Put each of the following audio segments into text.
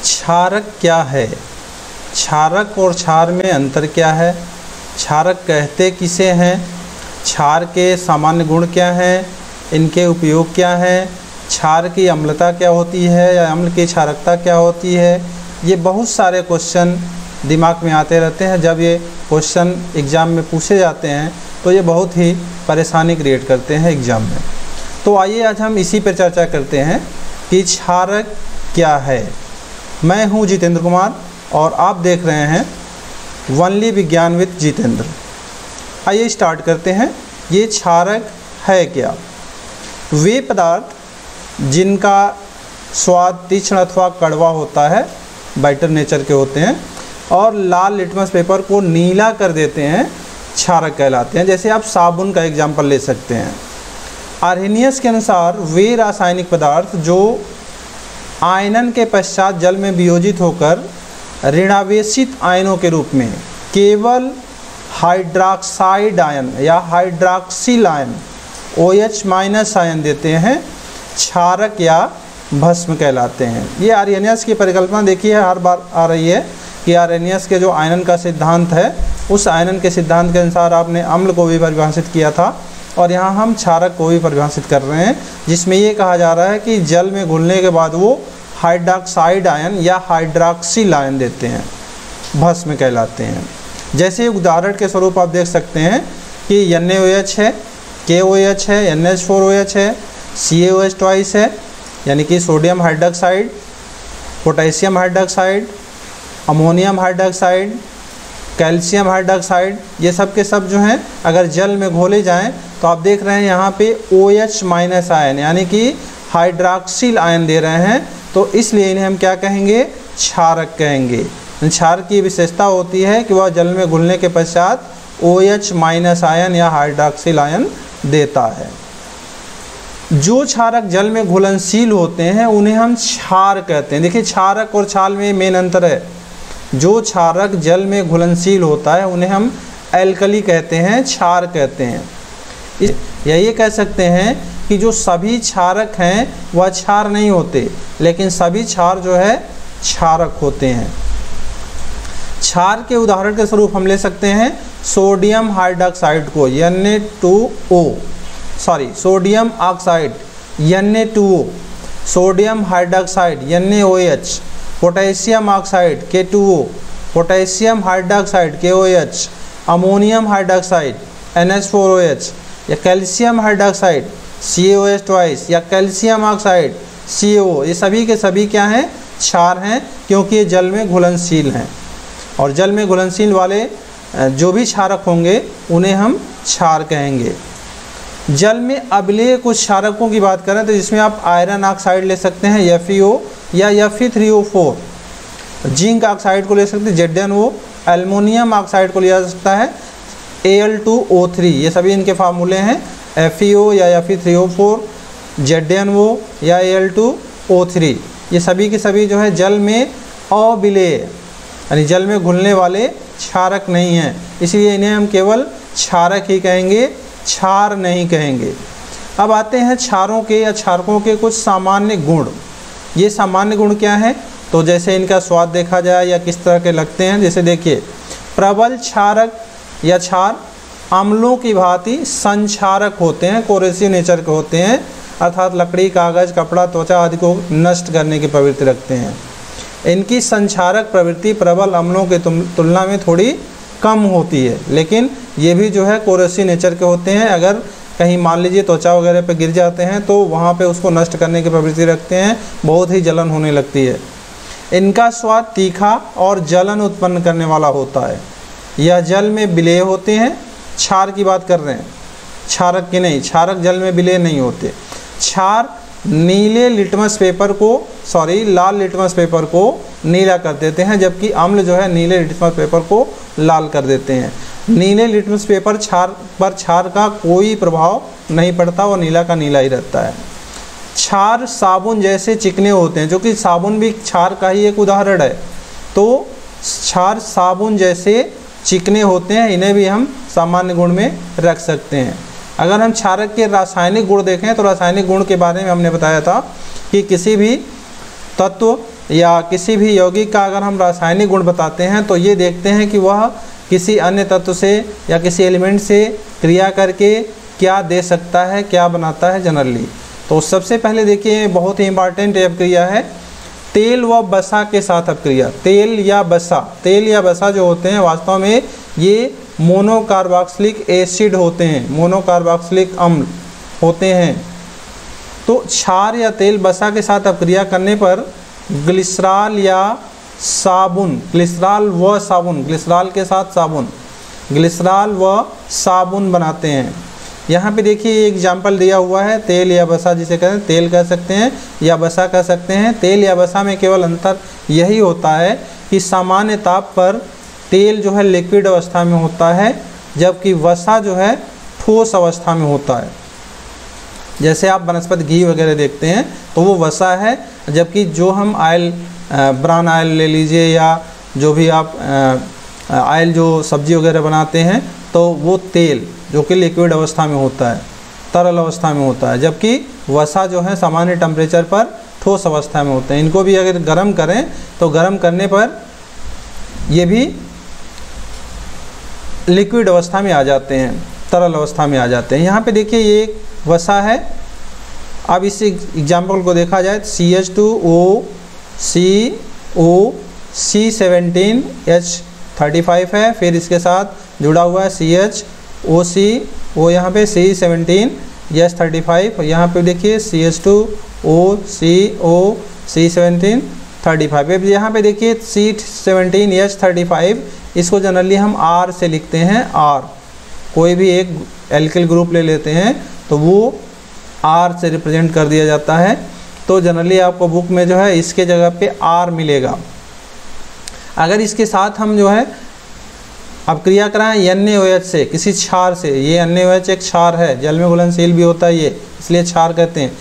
क्षारक क्या है? क्षारक और क्षार में अंतर क्या है? क्षारक कहते किसे हैं? क्षार के सामान्य गुण क्या हैं? इनके उपयोग क्या हैं? क्षार की अम्लता क्या होती है या अम्ल की क्षारकता क्या होती है? ये बहुत सारे क्वेश्चन दिमाग में आते रहते हैं। जब ये क्वेश्चन एग्ज़ाम में पूछे जाते हैं तो ये बहुत ही परेशानी क्रिएट करते हैं एग्ज़ाम में। तो आइए आज हम इसी पर चर्चा करते हैं कि क्षारक क्या है। मैं हूँ जितेंद्र कुमार और आप देख रहे हैं वनली विज्ञान विद जितेंद्र। आइए स्टार्ट करते हैं। ये क्षारक है क्या? वे पदार्थ जिनका स्वाद तीक्ष्ण अथवा कड़वा होता है, बाइटर नेचर के होते हैं और लाल लिटमस पेपर को नीला कर देते हैं, क्षारक कहलाते हैं। जैसे आप साबुन का एग्जाम्पल ले सकते हैं। आर्हेनियस के अनुसार वे रासायनिक पदार्थ जो आयनन के पश्चात जल में वियोजित होकर ऋणावेशित आयनों के रूप में केवल हाइड्रॉक्साइड आयन या हाइड्रॉक्सिल आयन OH- आयन देते हैं, क्षारक या भस्म कहलाते हैं। ये आर्हेनियस की परिकल्पना देखिए हर बार आ रही है कि आर्हेनियस के जो आयनन का सिद्धांत है उस आयनन के सिद्धांत के अनुसार आपने अम्ल को भी परिभाषित किया था और यहाँ हम क्षारक को भी परिभाषित कर रहे हैं, जिसमें ये कहा जा रहा है कि जल में घुलने के बाद वो हाइड्रॉक्साइड आयन या हाइड्रॉक्सिल आयन देते हैं, भस्म कहलाते हैं। जैसे उदाहरण के स्वरूप आप देख सकते हैं कि NaOH है, KOH है, NH4OH है, CaOH ट्वाइस है यानी कि sodium hydroxide, potassium hydroxide, ammonium hydroxide, calcium hydroxide, ये सब के सब जो हैं अगर जल में घोले जाएं तो आप देख रहे हैं यहाँ पे OH- आयन यानी कि हाइड्रॉक्सिल आयन दे रहे हैं, तो इसलिए इन्हें हम क्या कहेंगे? क्षारक कहेंगे। क्षार की विशेषता होती है कि वह जल में घुलने के पश्चात OH- आयन या हाइड्रॉक्सिल आयन देता है। जो क्षारक जल में घुलनशील होते हैं उन्हें हम क्षार कहते हैं। देखिए क्षारक और छाल में मेन अंतर है। जो क्षारक जल में घुलनशील होता है उन्हें हम एल्कली कहते हैं, क्षार कहते हैं। या ये कह सकते हैं कि जो सभी क्षारक हैं वह क्षार नहीं होते, लेकिन सभी क्षार जो है क्षारक होते हैं। क्षार के उदाहरण के स्वरूप हम ले सकते हैं सोडियम हाइड्रॉक्साइड को sodium oxide Na2O, sodium hydroxide NaOH, potassium oxide K2O, potassium hydroxide KOH, ammonium hydroxide NH4OH या कैल्शियम हाइड्रॉक्साइड CaOH ट्वाइस या कैल्शियम ऑक्साइड CaO, ये सभी के सभी क्या हैं? क्षार हैं, क्योंकि ये जल में घुलनशील हैं। और जल में घुलनशील वाले जो भी क्षारक होंगे उन्हें हम क्षार कहेंगे। जल में अम्लीय कुछ क्षारकों की बात करें तो जिसमें आप आयरन ऑक्साइड ले सकते हैं FeO या Fe3O4, जिंक ऑक्साइड को ले सकते हैं ZnO, एल्युमिनियम ऑक्साइड को लिया जा सकता है Al2O3, ये सभी इनके फार्मूले हैं FeO या Fe3O4, ZnO या Al2O3, ये सभी के सभी जो है जल में अविलेय यानी जल में घुलने वाले क्षारक नहीं हैं, इसलिए इन्हें हम केवल क्षारक ही कहेंगे, क्षार नहीं कहेंगे। अब आते हैं क्षारों के या क्षारकों के कुछ सामान्य गुण। ये सामान्य गुण क्या हैं? तो जैसे इनका स्वाद देखा जाए या किस तरह के लगते हैं। जैसे देखिए, प्रबल क्षारक या क्षार अम्लों की भांति संक्षारक होते हैं, कोरेसिव नेचर के होते हैं, अर्थात लकड़ी, कागज़, कपड़ा, त्वचा आदि को नष्ट करने की प्रवृत्ति रखते हैं। इनकी संक्षारक प्रवृत्ति प्रबल अम्लों के तुलना में थोड़ी कम होती है, लेकिन ये भी जो है कोरेसिव नेचर के होते हैं। अगर कहीं मान लीजिए त्वचा वगैरह पे गिर जाते हैं तो वहाँ पे उसको नष्ट करने की प्रवृत्ति रखते हैं, बहुत ही जलन होने लगती है। इनका स्वाद तीखा और जलन उत्पन्न करने वाला होता है। यह जल में विलेय होते हैं। क्षार की बात कर रहे हैं, क्षारक की नहीं, क्षारक जल में विलेय नहीं होते। क्षार नीले लिटमस पेपर को लाल लिटमस पेपर को नीला कर देते हैं, जबकि अम्ल जो है नीले लिटमस पेपर को लाल कर देते हैं। नीले लिटमस पेपर क्षार का कोई प्रभाव नहीं पड़ता, वो नीला का नीला ही रहता है। क्षार साबुन जैसे चिकने होते हैं, जो कि साबुन भी क्षार का ही एक उदाहरण है। तो क्षार साबुन जैसे चिकने होते हैं, इन्हें भी हम सामान्य गुण में रख सकते हैं। अगर हम क्षारक के रासायनिक गुण देखें तो रासायनिक गुण के बारे में हमने बताया था कि किसी भी तत्व या किसी भी यौगिक का अगर हम रासायनिक गुण बताते हैं तो ये देखते हैं कि वह किसी अन्य तत्व से या किसी एलिमेंट से क्रिया करके क्या दे सकता है, क्या बनाता है जनरली। तो सबसे पहले देखिए बहुत ही इंपॉर्टेंट अपक्रिया है तेल व वसा के साथ अपक्रिया। तेल या वसा जो होते हैं वास्तव में ये मोनोकार्बोक्सिलिक एसिड होते हैं, मोनोकार्बोक्सिलिक अम्ल होते हैं। तो क्षार या तेल वसा के साथ अपक्रिया करने पर ग्लिसरॉल या साबुन, ग्लिसरॉल के साथ साबुन, ग्लिसरॉल व साबुन बनाते हैं। यहाँ पे देखिए एग्जाम्पल दिया हुआ है तेल या वसा, जिसे कहते हैं तेल कह सकते हैं या वसा कह सकते हैं। तेल या वसा में केवल अंतर यही होता है कि सामान्य ताप पर तेल जो है लिक्विड अवस्था में होता है, जबकि वसा जो है ठोस अवस्था में होता है। जैसे आप वनस्पति घी वगैरह देखते हैं तो वो वसा है, जबकि जो हम ऑयल, ब्राउन ऑयल ले लीजिए या जो भी आप ऑयल जो सब्जी वगैरह बनाते हैं तो वो तेल जो कि लिक्विड अवस्था में होता है, तरल अवस्था में होता है, जबकि वसा जो है सामान्य टेम्परेचर पर ठोस अवस्था में होते हैं। इनको भी अगर गर्म करें तो गर्म करने पर ये भी लिक्विड अवस्था में आ जाते हैं, तरल अवस्था में आ जाते हैं। यहाँ पे देखिए ये एक वसा है। अब इस एग्जाम्पल को देखा जाए CH2O C17H35 है, फिर इसके साथ जुड़ा हुआ है CHOCO, यहाँ पे C17H35, यहाँ पे देखिए CH2O C1735। अब यहाँ पे देखिए C17H35 इसको जनरली हम R से लिखते हैं। R कोई भी एक एल्किल ग्रुप ले लेते हैं तो वो R से रिप्रेजेंट कर दिया जाता है। तो जनरली आपको बुक में जो है इसके जगह पे R मिलेगा। अगर इसके साथ हम जो है अब क्रिया कराएं NaOH से, किसी क्षार से, ये NaOH एक क्षार है, जल में घुलनशील भी होता है ये, इसलिए क्षार कहते हैं।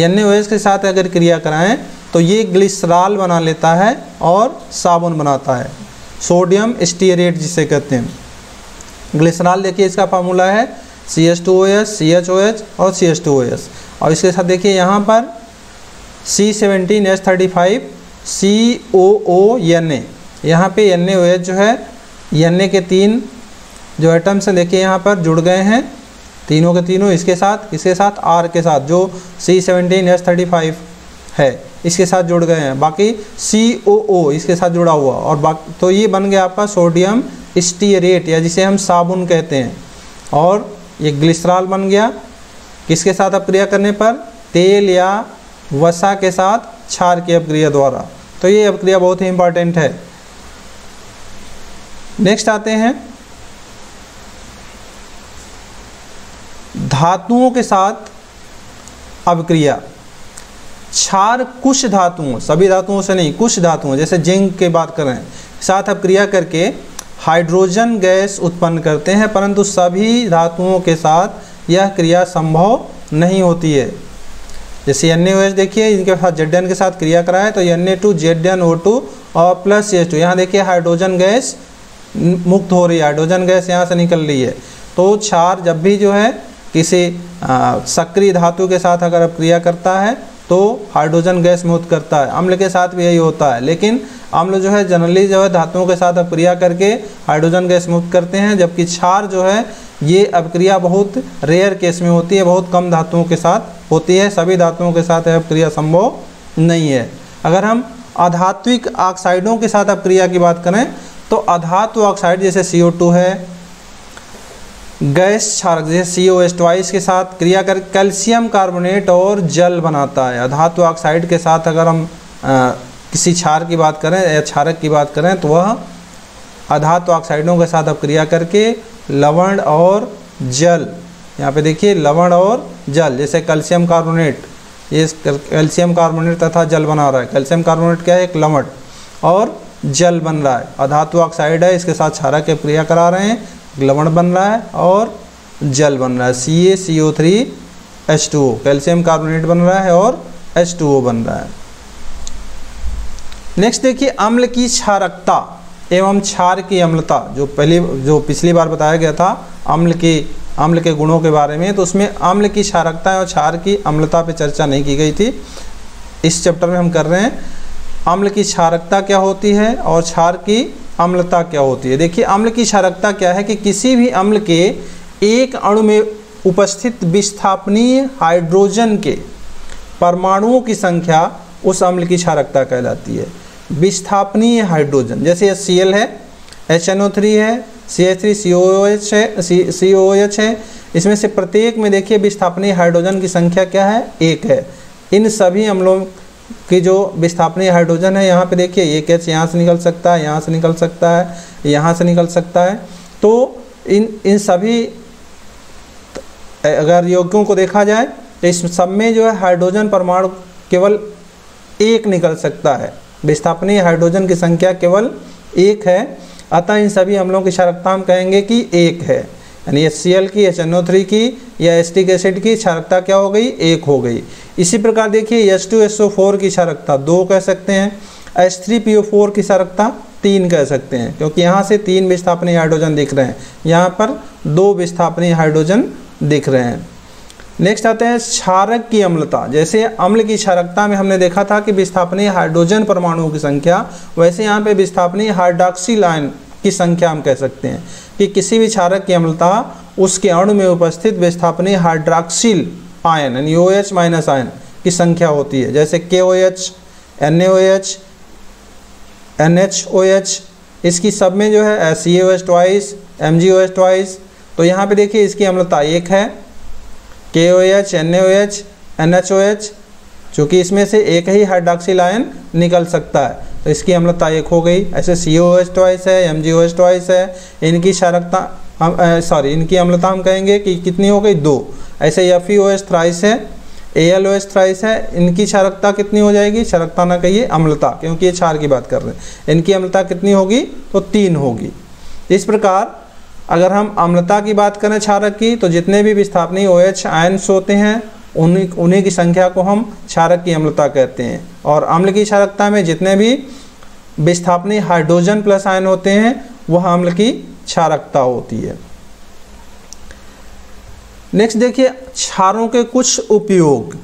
NaOH के साथ अगर क्रिया कराएं तो ये ग्लिसरॉल बना लेता है और साबुन बनाता है, सोडियम स्टीयरेट जिसे कहते हैं। ग्लिसरॉल देखिए इसका फार्मूला है CH2OH, CHOH और CH2OH। और इसके साथ देखिए यहाँ पर C17H35 COONA, यहाँ पे NaOH जो है Na के 3 जो एटम्स हैं देखिए यहाँ पर जुड़ गए हैं, तीनों के तीनों इसके साथ R के साथ जो C17H35 है इसके साथ जुड़ गए हैं, बाकी COO इसके साथ जुड़ा हुआ और बाकी, तो ये बन गया आपका सोडियम स्टीयरेट या जिसे हम साबुन कहते हैं। और ये ग्लिसरॉल बन गया किसके साथ अपक्रिया करने पर, तेल या वसा के साथ क्षार की अपक्रिया द्वारा। तो ये अपक्रिया बहुत ही इंपॉर्टेंट है। नेक्स्ट आते हैं धातुओं के साथ अपक्रिया। क्षार कुछ धातुओं, सभी धातुओं से नहीं, कुछ धातुओं जैसे जिंक की बात करें साथ अपक्रिया करके हाइड्रोजन गैस उत्पन्न करते हैं, परंतु सभी धातुओं के साथ यह क्रिया संभव नहीं होती है। जैसे NaOH देखिए इनके साथ Zn के साथ क्रिया कराए तो Na2ZnO2 और प्लस CH2, यहाँ देखिए हाइड्रोजन गैस मुक्त हो रही है, हाइड्रोजन गैस यहाँ से निकल रही है। तो क्षार जब भी जो है किसी सक्रिय धातु के साथ अगर अपक्रिया करता है तो हाइड्रोजन गैस मुक्त करता है। अम्ल के साथ भी यही होता है, लेकिन अम्ल जो है जनरली जो है धातुओं के साथ अपक्रिया करके हाइड्रोजन गैस मुक्त करते हैं, जबकि क्षार जो है ये अपक्रिया बहुत रेयर केस में होती है, बहुत कम धातुओं के साथ होती है, सभी धातुओं के साथ अपक्रिया संभव नहीं है। अगर हम अधात्विक ऑक्साइडों के साथ अपक्रिया की बात करें तो अधातु ऑक्साइड जैसे CO2 है, गैस क्षारक जैसे COH2 के साथ क्रिया कर कैल्शियम कार्बोनेट और जल बनाता है। अधातु ऑक्साइड के साथ अगर हम किसी क्षार की बात करें या क्षारक की बात करें तो वह अधातु ऑक्साइडों के साथ अपक्रिया करके लवण और जल, यहाँ पे देखिए लवण और जल जैसे कैल्शियम कार्बोनेट, ये कैल्शियम कार्बोनेट तथा जल बना रहा है। कैल्शियम कार्बोनेट क्या है, एक लवण और जल बन रहा है। अधातु ऑक्साइड है, इसके साथ क्षारक की क्रिया करा रहे हैं, लवण बन रहा है और जल बन रहा है CaCO3H2O, कैल्शियम कार्बोनेट बन रहा है और H2O बन रहा है। नेक्स्ट देखिए अम्ल की क्षारकता एवं क्षार की अम्लता, जो पिछली बार बताया गया था अम्ल के गुणों के बारे में, तो उसमें अम्ल की क्षारकता और क्षार की अम्लता पे चर्चा नहीं की गई थी। इस चैप्टर में हम कर रहे हैं अम्ल की क्षारकता क्या होती है और क्षार की अम्लता क्या होती है। देखिए अम्ल की क्षारकता क्या है कि किसी भी अम्ल के एक अणु में उपस्थित विस्थापनीय हाइड्रोजन के परमाणुओं की संख्या उस अम्ल की क्षारकता कहलाती है। विस्थापनीय हाइड्रोजन जैसे HCl है, HNO3 है, CH3COOH है, COOH है, इसमें से प्रत्येक में देखिए विस्थापनीय हाइड्रोजन की संख्या क्या है, 1 है। इन सभी अम्लों की जो विस्थापनीय हाइड्रोजन है यहाँ पे देखिए एक H यहाँ से निकल सकता है, यहाँ से निकल सकता है, यहाँ से निकल सकता है। तो इन सभी अगर यौगिकों को देखा जाए तो इस सब में जो है हाइड्रोजन परमाणु केवल 1 निकल सकता है, विस्थापनीय हाइड्रोजन की संख्या केवल 1 है। अतः इन सभी अम्लों की क्षारकता हम कहेंगे कि 1 है, यानी HCl की, HNO3 की या एसिटिक एसिड की क्षारकता क्या हो गई, 1 हो गई। इसी प्रकार देखिए H2SO4 की क्षारकता 2 कह सकते हैं, H3PO4 की क्षारकता 3 कह सकते हैं, क्योंकि यहाँ से 3 विस्थापनीय हाइड्रोजन दिख रहे हैं, यहाँ पर 2 विस्थापनीय हाइड्रोजन दिख रहे हैं। नेक्स्ट आते हैं क्षारक की अम्लता। जैसे अम्ल की क्षारकता में हमने देखा था कि विस्थापनीय हाइड्रोजन परमाणुओं की संख्या, वैसे यहाँ पे विस्थापनीय हाइड्रॉक्सिल आयन की संख्या हम कह सकते हैं कि किसी भी क्षारक की अम्लता उसके अणु में उपस्थित विस्थापनीय हाइड्रॉक्सिल आयन यानी OH माइनस आयन की संख्या होती है। जैसे KOH, NaOH, NHOH, इसकी सब में जो है CaOH ट्वाइस, MgOH ट्वाइस। तो यहाँ पे देखिए इसकी अम्लता 1 है, KOH, NaOH, NHOH, चूँकि इसमें से एक ही हाइड्रॉक्सिल आयन निकल सकता है तो इसकी अम्लता 1 हो गई। ऐसे COOH ट्वाइस है, MgOH ट्वाइस है, इनकी क्षारकता इनकी अम्लता हम कहेंगे कि कितनी हो गई, 2। ऐसे FeOH थ्राइस है, AlOH थ्राइस है, इनकी क्षारकता कितनी हो जाएगी, क्षारकता ना कहिए अम्लता, क्योंकि ये क्षार की बात कर रहे हैं। इनकी अम्लता कितनी होगी, तो 3 होगी। इस प्रकार अगर हम अम्लता की बात करें क्षारक की, तो जितने भी विस्थापनीय OH आयन्स होते हैं उन्हीं की संख्या को हम क्षारक की अम्लता कहते हैं। और अम्ल की क्षारकता में जितने भी विस्थापनीय हाइड्रोजन प्लस आयन होते हैं वह अम्ल की क्षारकता होती है। नेक्स्ट देखिए क्षारों के कुछ उपयोग।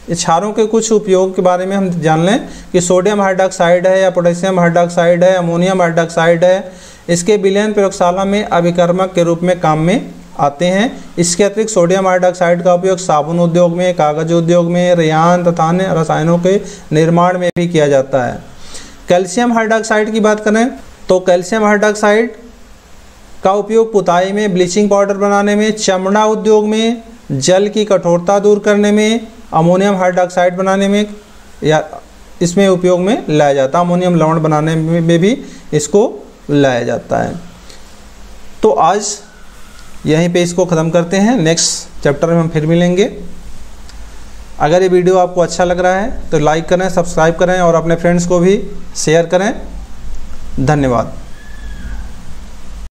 क्षारों के कुछ उपयोग के बारे में हम जान लें कि सोडियम हाइड्रॉक्साइड है या पोटेशियम हाइड्रॉक्साइड है, अमोनियम हाइड्रॉक्साइड है, इसके विलयन प्रयोगशाला में अभिकर्मक के रूप में काम में आते हैं। इसके अतिरिक्त सोडियम हाइड्रॉक्साइड का उपयोग साबुन उद्योग में, कागज उद्योग में, रेयान तथा अन्य रसायनों के निर्माण में भी किया जाता है। कैल्शियम हाइड्रॉक्साइड की बात करें तो कैल्शियम हाइड्रॉक्साइड का उपयोग पुताई में, ब्लीचिंग पाउडर बनाने में, चमड़ा उद्योग में, जल की कठोरता दूर करने में, अमोनियम हाइड्रॉक्साइड बनाने में या इसमें उपयोग में लाया जाता है। अमोनियम लवण बनाने में भी इसको लाया जाता है। तो आज यहीं पे इसको ख़त्म करते हैं, नेक्स्ट चैप्टर में हम फिर मिलेंगे। अगर ये वीडियो आपको अच्छा लग रहा है तो लाइक करें, सब्सक्राइब करें और अपने फ्रेंड्स को भी शेयर करें। धन्यवाद।